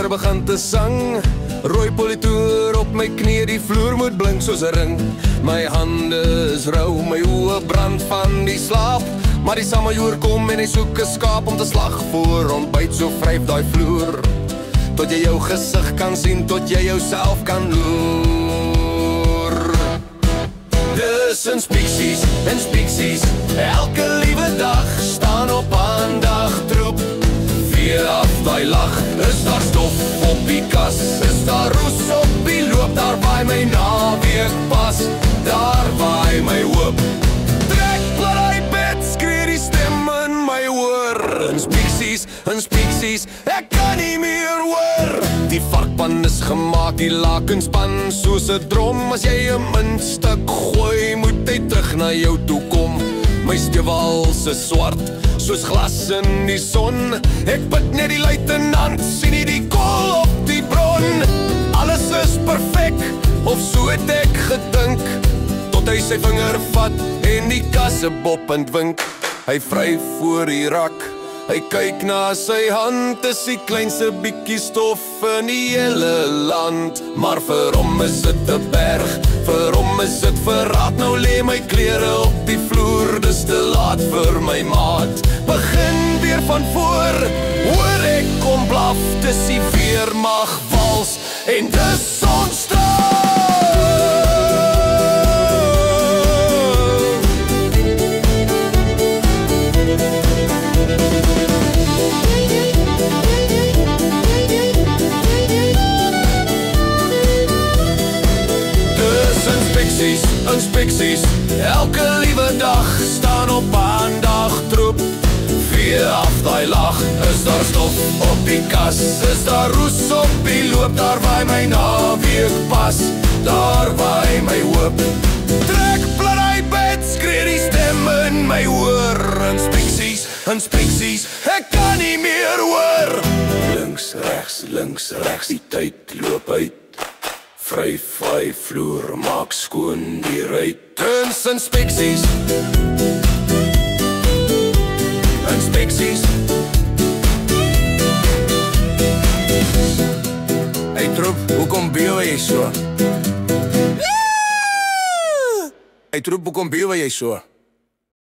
begin te sang. Rooi politoer op my knie, die vloer moet blink soos 'n ring. My hande is rou, my oë brand van die slaap. Maar die samajoer kom en hy soek 'n skaap om te slag voor ontbyt, so vryf daai vloer. Tot jy jou gesig kan sien, tot jy jouself kan loer. Dis in Spieksies, elke liewe dag staan op aandagtroep. Vee af daai lag, is daar stof op die kas, is daar roes op die loop, daar waai my naweek pas, daar waai my hoop. Trek plat die bed, skree die stem in my oor. In Spieksies, ek kan nie meer hoor. Die varkpan is gemaak, die lakenspan soos 'n drom. As jy 'n muntstuk gooi, moet hy terug na jou toe kom. My stewels is swart, soos glas in die son. Ek bid net die luitenant, sien nie die kool op die bron. Alles is perfek, of so het ek gedink, tot hy sy vinger vat en die kassebop entwink. Hy vryf voor die rak, hy kyk na sy hand, is die kleinste bietjie stof in die hele land. Maar vir hom is dit 'n berg, vir hom is dit verraad. Nou lê my klere op die vloer, dis te laat vir my maat. Begin weer van voor, hoor ek kom blaf, dis die weermag vals en dis ons straf. Inspeksies, elke liewe dag staan op aandagtroep. Vee af daai lag, is daar stof op die kas, is daar roes op die loop, daar waai my naweek pas, daar waai my hoop. Trek plat die bed, skree die stem in my oor. Inspeksies, ek kan nie meer hoor. Links, regs, die tyd loop uit. Vryf die vloer, maak skoon die ruit. Inspeksies, hey troep, hoekom bewe jy so? Hey troep, hoekom bewe jy so?